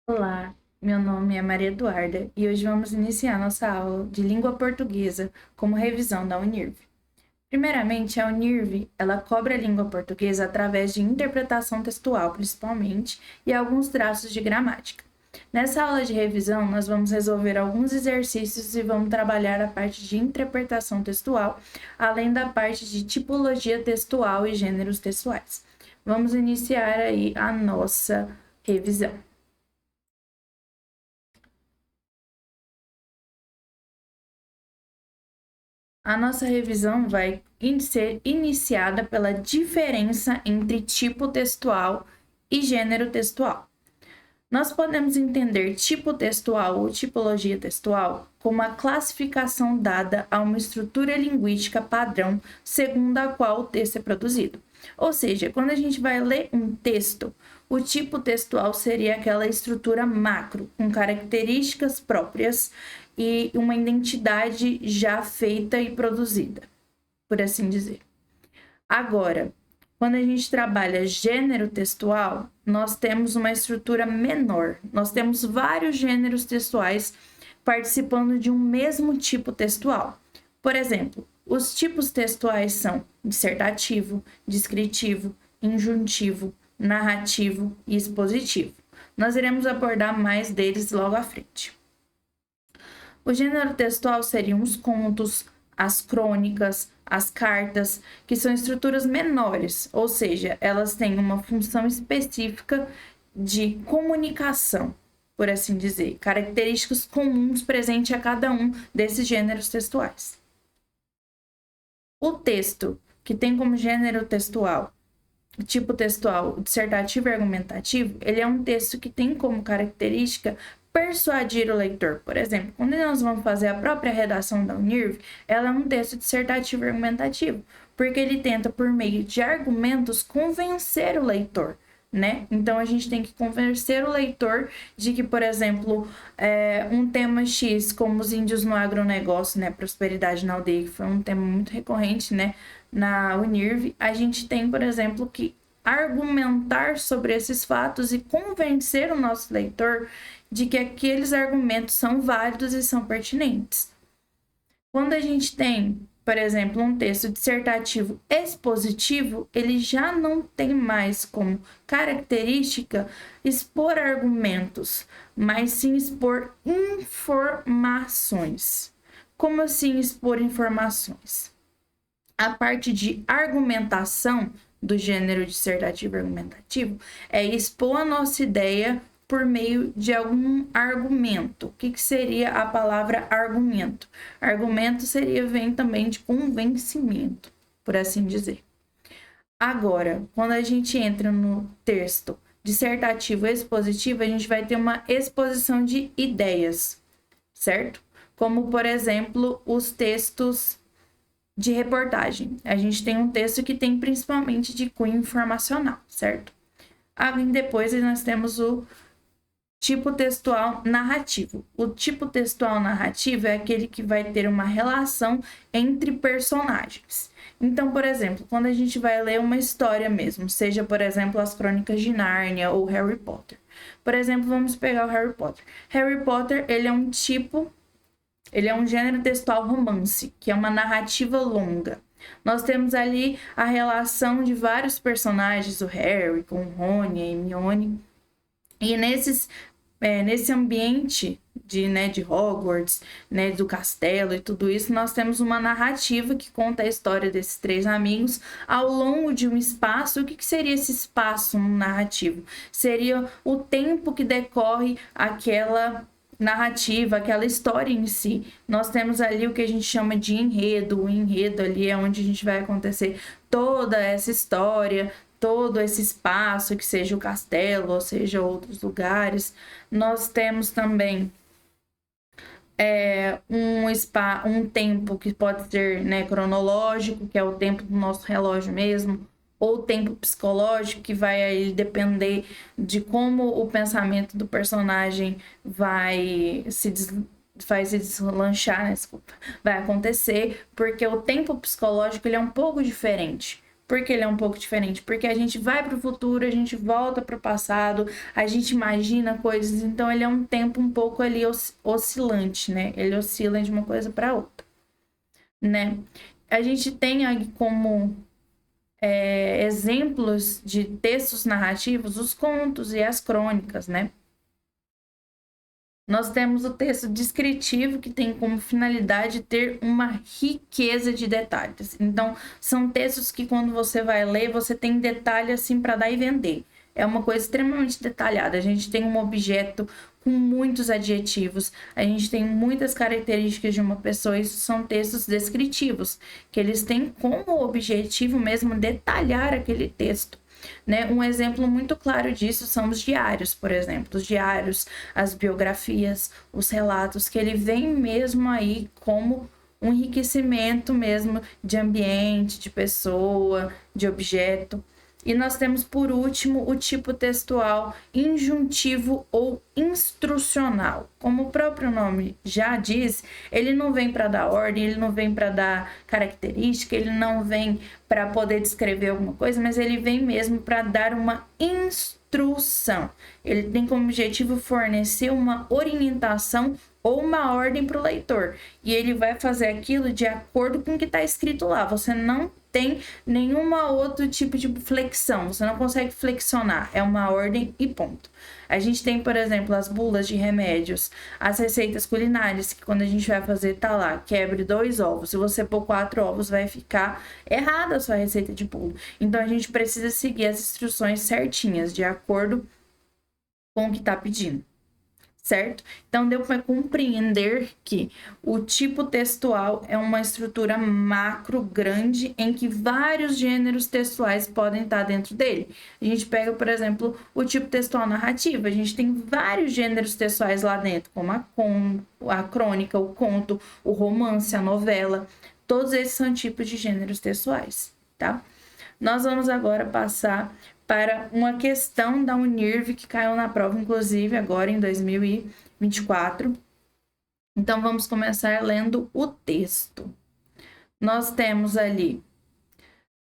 Olá, meu nome é Maria Eduarda e hoje vamos iniciar nossa aula de língua portuguesa como revisão da Unirv. Primeiramente, a Unirv, ela cobre a língua portuguesa através de interpretação textual, principalmente, e alguns traços de gramática. Nessa aula de revisão, nós vamos resolver alguns exercícios e vamos trabalhar a parte de interpretação textual, além da parte de tipologia textual e gêneros textuais. Vamos iniciar aí a nossa revisão. A nossa revisão vai ser iniciada pela diferença entre tipo textual e gênero textual. Nós podemos entender tipo textual ou tipologia textual como a classificação dada a uma estrutura linguística padrão segundo a qual o texto é produzido. Ou seja, quando a gente vai ler um texto, o tipo textual seria aquela estrutura macro, com características próprias e uma identidade já feita e produzida, por assim dizer. Agora, quando a gente trabalha gênero textual, nós temos uma estrutura menor. Nós temos vários gêneros textuais participando de um mesmo tipo textual. Por exemplo, os tipos textuais são dissertativo, descritivo, injuntivo, narrativo e expositivo. Nós iremos abordar mais deles logo à frente. O gênero textual seriam os contos, as crônicas, as cartas, que são estruturas menores, ou seja, elas têm uma função específica de comunicação, por assim dizer, características comuns presentes a cada um desses gêneros textuais. O texto, que tem como gênero textual, tipo textual dissertativo e argumentativo, ele é um texto que tem como característica persuadir o leitor. Por exemplo, quando nós vamos fazer a própria redação da Unirv, ela é um texto dissertativo e argumentativo, porque ele tenta, por meio de argumentos, convencer o leitor, né? Então, a gente tem que convencer o leitor de que, por exemplo, um tema X, como os índios no agronegócio, né? Prosperidade na aldeia, que foi um tema muito recorrente, né? Na Unirv, a gente tem, por exemplo, que argumentar sobre esses fatos e convencer o nosso leitor de que aqueles argumentos são válidos e são pertinentes. Quando a gente tem, por exemplo, um texto dissertativo expositivo, ele já não tem mais como característica expor argumentos, mas sim expor informações. Como assim expor informações? A parte de argumentação do gênero dissertativo argumentativo é expor a nossa ideia por meio de algum argumento. O que seria a palavra argumento? Argumento vem também de convencimento, por assim dizer. Agora, quando a gente entra no texto dissertativo expositivo, a gente vai ter uma exposição de ideias, certo? Como, por exemplo, os textos de reportagem. A gente tem um texto que tem principalmente de cunho informacional, certo? Aí depois nós temos o tipo textual narrativo. O tipo textual narrativo é aquele que vai ter uma relação entre personagens. Então, por exemplo, quando a gente vai ler uma história mesmo, seja, por exemplo, as Crônicas de Nárnia ou Harry Potter. Por exemplo, vamos pegar o Harry Potter. Harry Potter, ele é um gênero textual romance, que é uma narrativa longa. Nós temos ali a relação de vários personagens, o Harry com o Rony, a Hermione. E nesse ambiente de Hogwarts, né, do castelo e tudo isso, nós temos uma narrativa que conta a história desses três amigos ao longo de um espaço. O que seria esse espaço narrativo? Seria o tempo que decorre aquela narrativa, aquela história em si. Nós temos ali o que a gente chama de enredo. O enredo ali é onde a gente vai acontecer toda essa história, todo esse espaço, que seja o castelo, ou seja outros lugares. Nós temos também um tempo que pode ser, né, cronológico, que é o tempo do nosso relógio mesmo, ou tempo psicológico, que vai aí depender de como o pensamento do personagem vai se deslanchar, né? Desculpa, vai acontecer, porque o tempo psicológico ele é um pouco diferente. Por que ele é um pouco diferente? Porque a gente vai para o futuro, a gente volta para o passado, a gente imagina coisas, então ele é um tempo um pouco ali oscilante, né? Ele oscila de uma coisa para outra, né? A gente tem aí como exemplos de textos narrativos os contos e as crônicas, né? Nós temos o texto descritivo, que tem como finalidade ter uma riqueza de detalhes. Então, são textos que quando você vai ler, você tem detalhe assim para dar e vender. É uma coisa extremamente detalhada. A gente tem um objeto com muitos adjetivos, a gente tem muitas características de uma pessoa. Isso são textos descritivos, que eles têm como objetivo mesmo detalhar aquele texto. Né? Um exemplo muito claro disso são os diários, por exemplo. Os diários, as biografias, os relatos, que ele vem mesmo aí como um enriquecimento mesmo de ambiente, de pessoa, de objeto. E nós temos, por último, o tipo textual injuntivo ou instrucional. Como o próprio nome já diz, ele não vem para dar ordem, ele não vem para dar característica, ele não vem para poder descrever alguma coisa, mas ele vem mesmo para dar uma instrução. Ele tem como objetivo fornecer uma orientação ou uma ordem para o leitor. E ele vai fazer aquilo de acordo com o que está escrito lá. Você não tem nenhuma outro tipo de flexão, você não consegue flexionar, é uma ordem e ponto. A gente tem, por exemplo, as bulas de remédios, as receitas culinárias, que quando a gente vai fazer, tá lá, quebre 2 ovos, se você pôr 4 ovos, vai ficar errada a sua receita de bolo. Então, a gente precisa seguir as instruções certinhas, de acordo com o que tá pedindo. Certo? Então, deu para compreender que o tipo textual é uma estrutura macro grande em que vários gêneros textuais podem estar dentro dele. A gente pega, por exemplo, o tipo textual narrativo. A gente tem vários gêneros textuais lá dentro, como a crônica, o conto, o romance, a novela. Todos esses são tipos de gêneros textuais, tá? Nós vamos agora passar para uma questão da Unirv que caiu na prova, inclusive, agora em 2024. Então, vamos começar lendo o texto. Nós temos ali,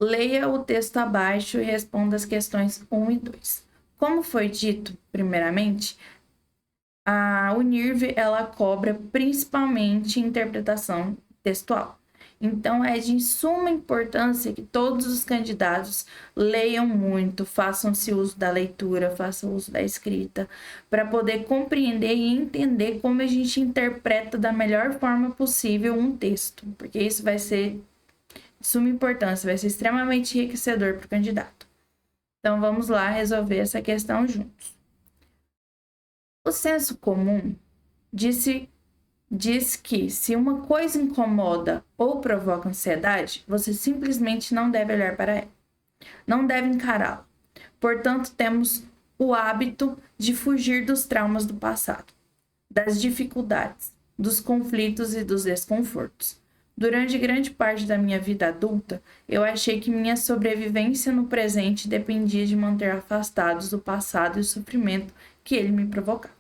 leia o texto abaixo e responda as questões 1 e 2. Como foi dito, primeiramente, a Unirv, ela cobra principalmente interpretação textual. Então, é de suma importância que todos os candidatos leiam muito, façam-se uso da leitura, façam uso da escrita, para poder compreender e entender como a gente interpreta da melhor forma possível um texto, porque isso vai ser de suma importância, vai ser extremamente enriquecedor para o candidato. Então, vamos lá resolver essa questão juntos. O senso comum diz que se uma coisa incomoda ou provoca ansiedade, você simplesmente não deve olhar para ela, não deve encará-la. Portanto, temos o hábito de fugir dos traumas do passado, das dificuldades, dos conflitos e dos desconfortos. Durante grande parte da minha vida adulta, eu achei que minha sobrevivência no presente dependia de manter afastados do passado e o sofrimento que ele me provocava.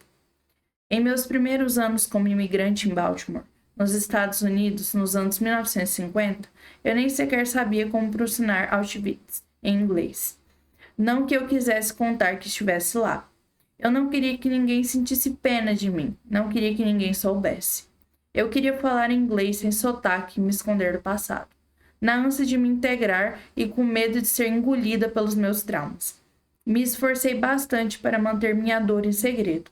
Em meus primeiros anos como imigrante em Baltimore, nos Estados Unidos, nos anos 1950, eu nem sequer sabia como pronunciar Auschwitz em inglês. Não que eu quisesse contar que estivesse lá. Eu não queria que ninguém sentisse pena de mim, não queria que ninguém soubesse. Eu queria falar inglês sem sotaque e me esconder do passado, na ânsia de me integrar e com medo de ser engolida pelos meus traumas. Me esforcei bastante para manter minha dor em segredo.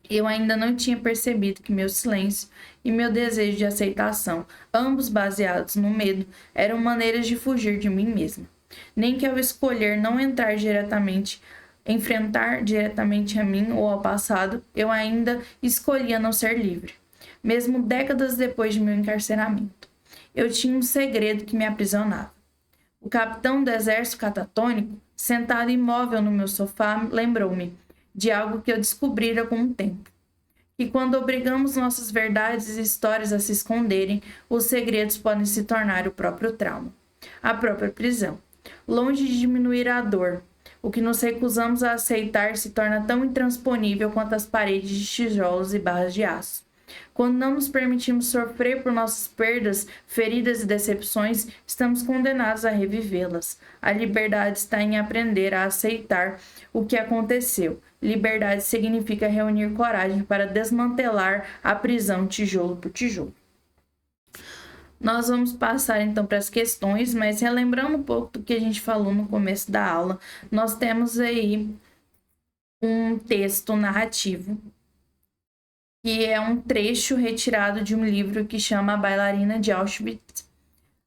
Eu ainda não tinha percebido que meu silêncio e meu desejo de aceitação, ambos baseados no medo, eram maneiras de fugir de mim mesma. Nem que ao escolher não enfrentar diretamente a mim ou ao passado, eu ainda escolhia não ser livre, mesmo décadas depois de meu encarceramento. Eu tinha um segredo que me aprisionava. O capitão do exército catatônico, sentado imóvel no meu sofá, lembrou-me de algo que eu descobrira com o tempo. Que quando obrigamos nossas verdades e histórias a se esconderem, os segredos podem se tornar o próprio trauma, a própria prisão. Longe de diminuir a dor, o que nos recusamos a aceitar se torna tão intransponível quanto as paredes de tijolos e barras de aço. Quando não nos permitimos sofrer por nossas perdas, feridas e decepções, estamos condenados a revivê-las. A liberdade está em aprender a aceitar o que aconteceu. Liberdade significa reunir coragem para desmantelar a prisão tijolo por tijolo. Nós vamos passar então para as questões, mas relembrando um pouco do que a gente falou no começo da aula, nós temos aí um texto narrativo, que é um trecho retirado de um livro que chama A Bailarina de Auschwitz.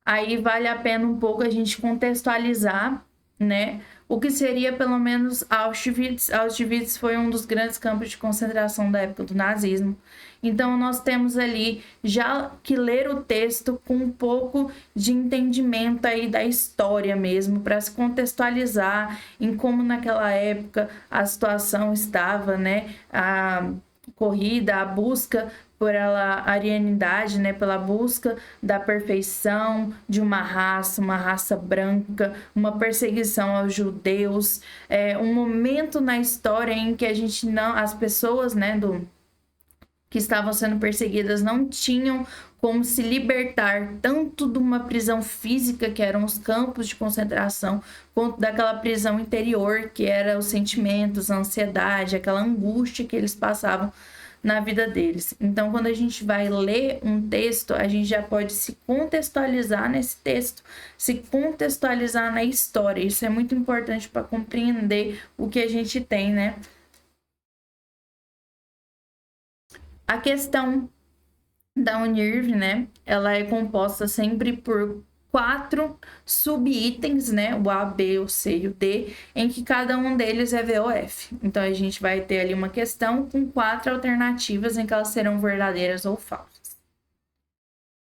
Aí vale a pena um pouco a gente contextualizar, né, o que seria pelo menos Auschwitz. Auschwitz foi um dos grandes campos de concentração da época do nazismo. Então, nós temos ali já que ler o texto com um pouco de entendimento aí da história mesmo, para se contextualizar em como naquela época a situação estava, né? A corrida, a busca por ela arianidade, né, pela busca da perfeição de uma raça branca, uma perseguição aos judeus, um momento na história em que a gente não, as pessoas, né, que estavam sendo perseguidas não tinham como se libertar tanto de uma prisão física, que eram os campos de concentração, quanto daquela prisão interior, que era os sentimentos, a ansiedade, aquela angústia que eles passavam na vida deles. Então, quando a gente vai ler um texto, a gente já pode se contextualizar nesse texto, se contextualizar na história. Isso é muito importante para compreender o que a gente tem, né? A questão da UNIRV, né? Ela é composta sempre por 4 subitens, né? O A, B, o C e o D, em que cada um deles é VOF. Então, a gente vai ter ali uma questão com 4 alternativas em que elas serão verdadeiras ou falsas.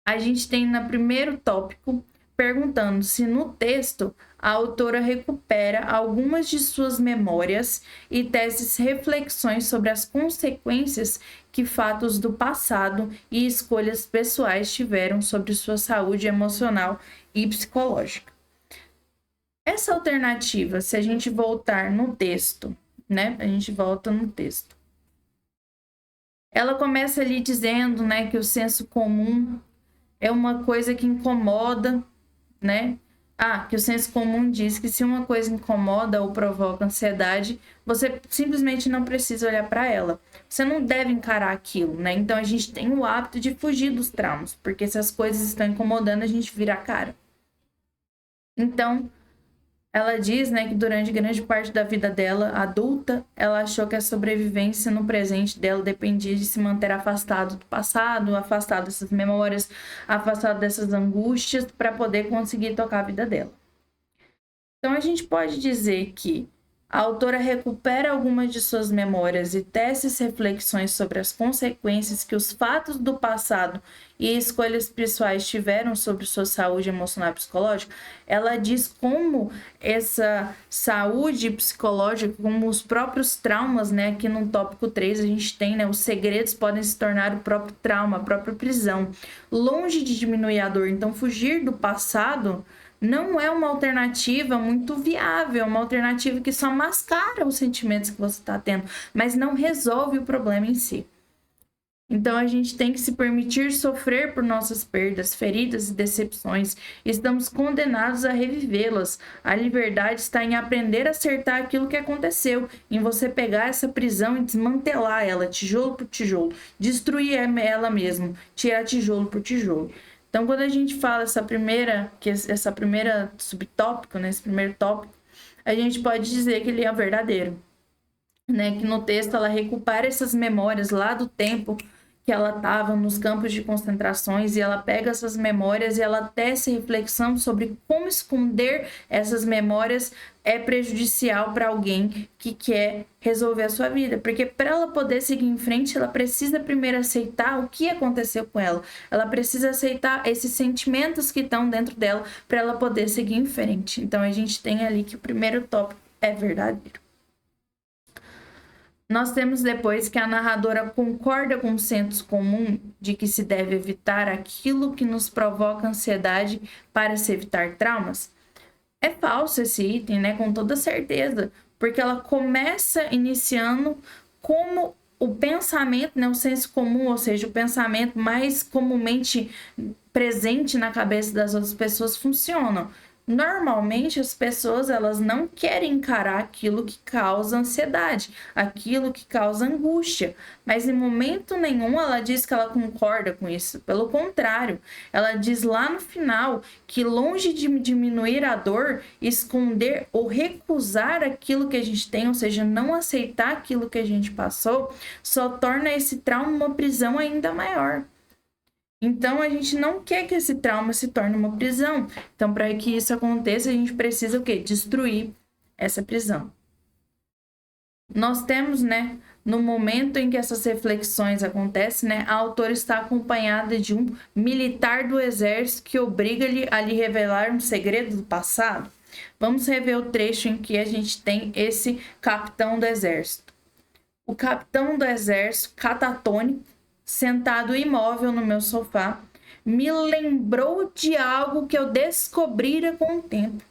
A gente tem no primeiro tópico perguntando se no texto a autora recupera algumas de suas memórias e tece reflexões sobre as consequências que fatos do passado e escolhas pessoais tiveram sobre sua saúde emocional e psicológica. Essa alternativa, se a gente voltar no texto, né? A gente volta no texto. Ela começa ali dizendo, né, que o senso comum é uma coisa que incomoda, né? Que o senso comum diz que se uma coisa incomoda ou provoca ansiedade, você simplesmente não precisa olhar para ela. Você não deve encarar aquilo, né? Então, a gente tem o hábito de fugir dos traumas, porque se as coisas estão incomodando, a gente vira a cara. Então, ela diz, né, que durante grande parte da vida dela, adulta, ela achou que a sobrevivência no presente dela dependia de se manter afastado do passado, afastado dessas memórias, afastado dessas angústias, para poder conseguir tocar a vida dela. Então, a gente pode dizer que a autora recupera algumas de suas memórias e tece reflexões sobre as consequências que os fatos do passado e escolhas pessoais tiveram sobre sua saúde emocional e psicológica. Ela diz como essa saúde psicológica, como os próprios traumas, né? Aqui no tópico 3 a gente tem, né? Os segredos podem se tornar o próprio trauma, a própria prisão. Longe de diminuir a dor. Então, fugir do passado não é uma alternativa muito viável, uma alternativa que só mascara os sentimentos que você está tendo, mas não resolve o problema em si. Então, a gente tem que se permitir sofrer por nossas perdas, feridas e decepções. Estamos condenados a revivê-las. A liberdade está em aprender a acertar aquilo que aconteceu, em você pegar essa prisão e desmantelar ela, tijolo por tijolo, destruir ela mesmo, tirar tijolo por tijolo. Então, quando a gente fala essa primeira subtópico, né, esse primeiro tópico, a gente pode dizer que ele é verdadeiro, né? Que no texto ela recupera essas memórias lá do tempo que ela estava nos campos de concentrações, e ela pega essas memórias e ela tece reflexão sobre como esconder essas memórias é prejudicial para alguém que quer resolver a sua vida. Porque para ela poder seguir em frente, ela precisa primeiro aceitar o que aconteceu com ela. Ela precisa aceitar esses sentimentos que estão dentro dela para ela poder seguir em frente. Então, a gente tem ali que o primeiro tópico é verdadeiro. Nós temos depois que a narradora concorda com o senso comum de que se deve evitar aquilo que nos provoca ansiedade para se evitar traumas. É falso esse item, né? Com toda certeza, porque ela começa iniciando como o pensamento, né, o senso comum, ou seja, o pensamento mais comumente presente na cabeça das outras pessoas funcionam. Normalmente as pessoas elas não querem encarar aquilo que causa ansiedade, aquilo que causa angústia, mas em momento nenhum ela diz que ela concorda com isso. Pelo contrário, ela diz lá no final que longe de diminuir a dor, esconder ou recusar aquilo que a gente tem, ou seja, não aceitar aquilo que a gente passou, só torna esse trauma uma prisão ainda maior. Então, a gente não quer que esse trauma se torne uma prisão. Então, para que isso aconteça, a gente precisa o quê? Destruir essa prisão. Nós temos, né, no momento em que essas reflexões acontecem, né, a autora está acompanhada de um militar do exército que obriga-lhe a lhe revelar um segredo do passado. Vamos rever o trecho em que a gente tem esse capitão do exército. O capitão do exército, catatônico, sentado imóvel no meu sofá, me lembrou de algo que eu descobrira com o tempo.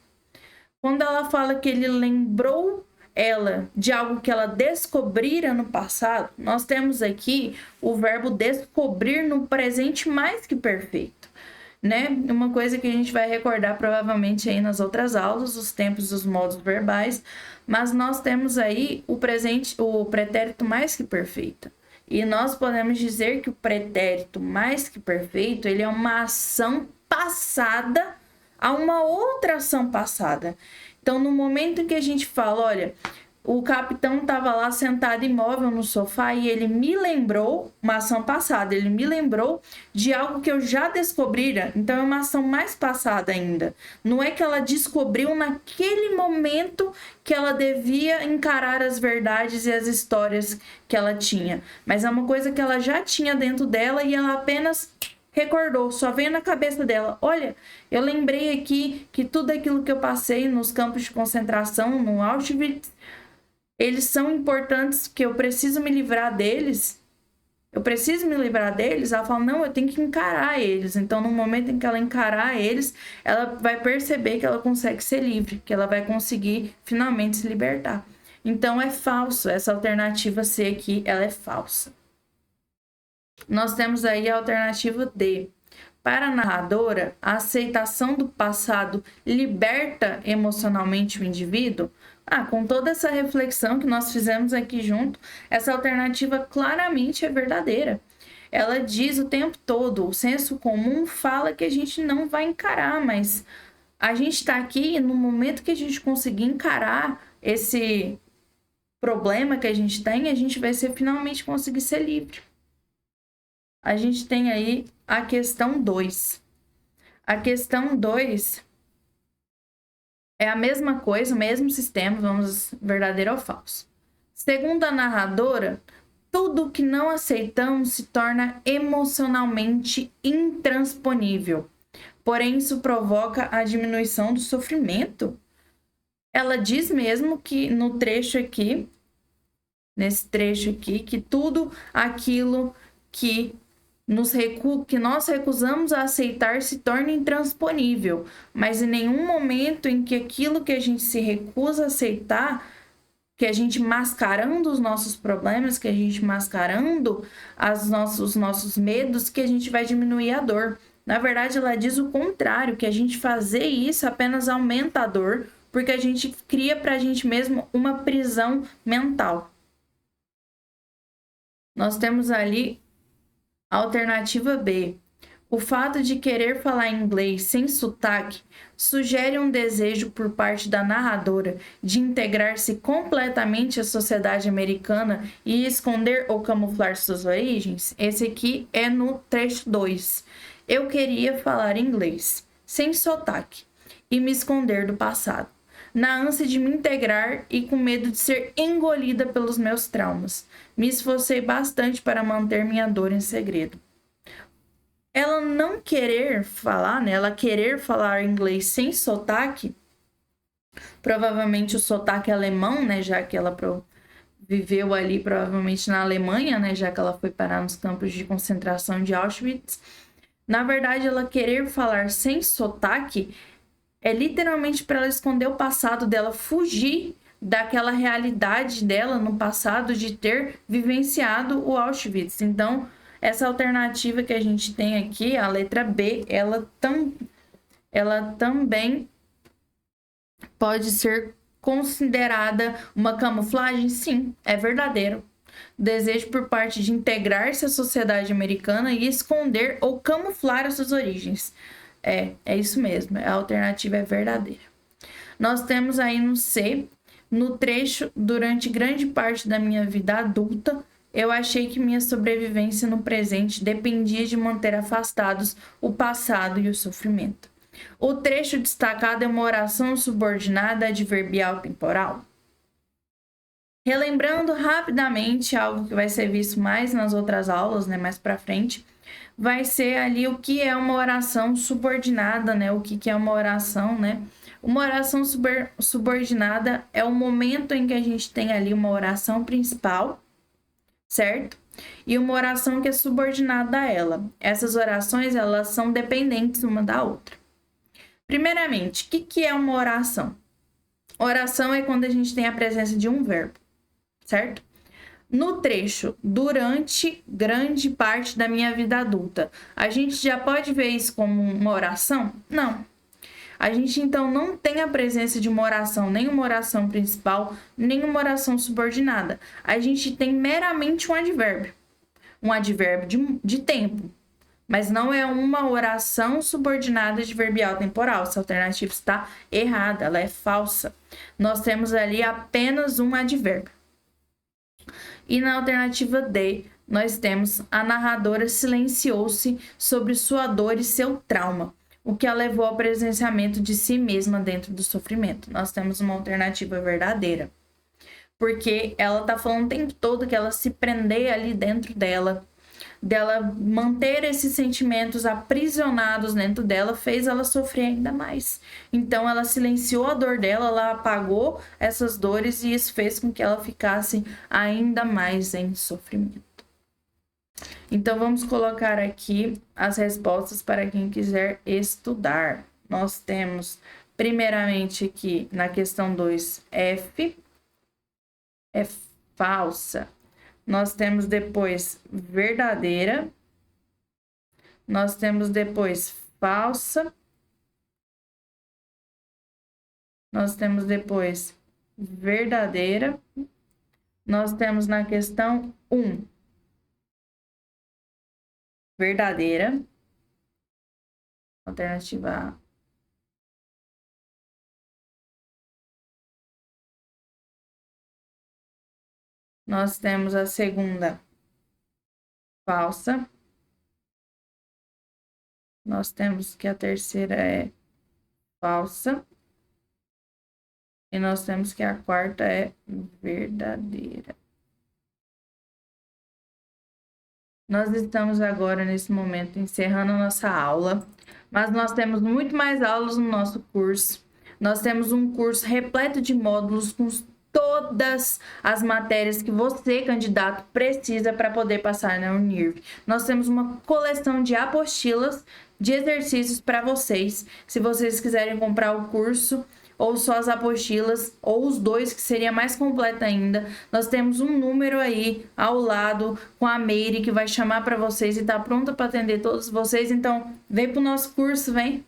Quando ela fala que ele lembrou ela de algo que ela descobrira no passado, nós temos aqui o verbo descobrir no presente mais que perfeito, né? Uma coisa que a gente vai recordar provavelmente aí nas outras aulas, os tempos e os modos verbais, mas nós temos aí o presente, o pretérito mais que perfeito. E nós podemos dizer que o pretérito mais que perfeito, ele é uma ação passada a uma outra ação passada. Então, no momento em que a gente fala, olha, o capitão estava lá sentado imóvel no sofá e ele me lembrou, uma ação passada, ele me lembrou de algo que eu já descobrira. Então, é uma ação mais passada ainda. Não é que ela descobriu naquele momento que ela devia encarar as verdades e as histórias que ela tinha, mas é uma coisa que ela já tinha dentro dela e ela apenas recordou, só veio na cabeça dela. Olha, eu lembrei aqui que tudo aquilo que eu passei nos campos de concentração, no Auschwitz, eles são importantes, que eu preciso me livrar deles. Eu preciso me livrar deles. Ela fala, não, eu tenho que encarar eles. Então, no momento em que ela encarar eles, ela vai perceber que ela consegue ser livre, que ela vai conseguir finalmente se libertar. Então, é falso. Essa alternativa C aqui, ela é falsa. Nós temos aí a alternativa D. Para a narradora, a aceitação do passado liberta emocionalmente o indivíduo? Com toda essa reflexão que nós fizemos aqui junto, essa alternativa claramente é verdadeira. Ela diz o tempo todo, o senso comum fala que a gente não vai encarar, mas a gente está aqui no momento que a gente conseguir encarar esse problema que a gente tem, a gente vai finalmente conseguir ser livre. A gente tem aí a questão 2. A questão 2 é a mesma coisa, o mesmo sistema, vamos verdadeiro ou falso. Segundo a narradora, tudo que não aceitamos se torna emocionalmente intransponível. Porém, isso provoca a diminuição do sofrimento. Ela diz mesmo que no trecho aqui, nesse trecho aqui, que tudo aquilo que nós recusamos a aceitar se torna intransponível, mas em nenhum momento em que aquilo que a gente se recusa a aceitar, que a gente mascarando os nossos problemas, que a gente mascarando os nossos medos, que a gente vai diminuir a dor. Na verdade, ela diz o contrário, que a gente fazer isso apenas aumenta a dor, porque a gente cria para a gente mesmo uma prisão mental. Nós temos ali a alternativa B. O fato de querer falar inglês sem sotaque sugere um desejo por parte da narradora de integrar-se completamente à sociedade americana e esconder ou camuflar suas origens? Esse aqui é no trecho 2. Eu queria falar inglês sem sotaque e me esconder do passado, na ânsia de me integrar e com medo de ser engolida pelos meus traumas. Me esforcei bastante para manter minha dor em segredo. Ela não querer falar, né? Ela querer falar inglês sem sotaque, provavelmente o sotaque alemão, né? Já que ela viveu ali provavelmente na Alemanha, né? Já que ela foi parar nos campos de concentração de Auschwitz. Na verdade, ela querer falar sem sotaque é literalmente para ela esconder o passado dela, fugir daquela realidade dela no passado de ter vivenciado o Auschwitz. Então, essa alternativa que a gente tem aqui, a letra B, ela também pode ser considerada uma camuflagem? Sim, é verdadeiro. Desejo por parte de integrar-se à sociedade americana e esconder ou camuflar as suas origens. É isso mesmo, a alternativa é verdadeira. Nós temos aí no C, no trecho, durante grande parte da minha vida adulta, eu achei que minha sobrevivência no presente dependia de manter afastados o passado e o sofrimento. O trecho destacado é uma oração subordinada adverbial temporal. Relembrando rapidamente algo que vai ser visto mais nas outras aulas, né, mais para frente, vai ser ali o que é uma oração subordinada, né? O que é uma oração, né? Uma oração subordinada é o momento em que a gente tem ali uma oração principal, certo? E uma oração que é subordinada a ela. Essas orações, elas são dependentes uma da outra. Primeiramente, o que é uma oração? Oração é quando a gente tem a presença de um verbo, certo? No trecho, durante grande parte da minha vida adulta, a gente já pode ver isso como uma oração? Não. A gente, então, não tem a presença de uma oração, nem uma oração principal, nem uma oração subordinada. A gente tem meramente um advérbio de tempo, mas não é uma oração subordinada adverbial temporal. Essa alternativa está errada, ela é falsa. Nós temos ali apenas um advérbio. E na alternativa D, nós temos a narradora silenciou-se sobre sua dor e seu trauma, o que a levou ao presenciamento de si mesma dentro do sofrimento. Nós temos uma alternativa verdadeira, porque ela está falando o tempo todo que ela se prender ali dentro dela manter esses sentimentos aprisionados dentro dela, fez ela sofrer ainda mais. Então, ela silenciou a dor dela, ela apagou essas dores e isso fez com que ela ficasse ainda mais em sofrimento. Então, vamos colocar aqui as respostas para quem quiser estudar. Nós temos, primeiramente, aqui na questão 2, F é falsa. Nós temos depois verdadeira. Nós temos depois falsa. Nós temos depois verdadeira. Nós temos na questão 1 verdadeira. Alternativa A. Nós temos a segunda falsa. Nós temos que a terceira é falsa. E nós temos que a quarta é verdadeira. Nós estamos agora, nesse momento, encerrando a nossa aula. Mas nós temos muito mais aulas no nosso curso. Nós temos um curso repleto de módulos com todas as matérias que você, candidato, precisa para poder passar na Unirv. Nós temos uma coleção de apostilas, de exercícios para vocês. Se vocês quiserem comprar o curso, ou só as apostilas, ou os dois, que seria mais completo ainda, nós temos um número aí ao lado com a Meire, que vai chamar para vocês e tá pronta para atender todos vocês. Então, vem pro nosso curso, vem!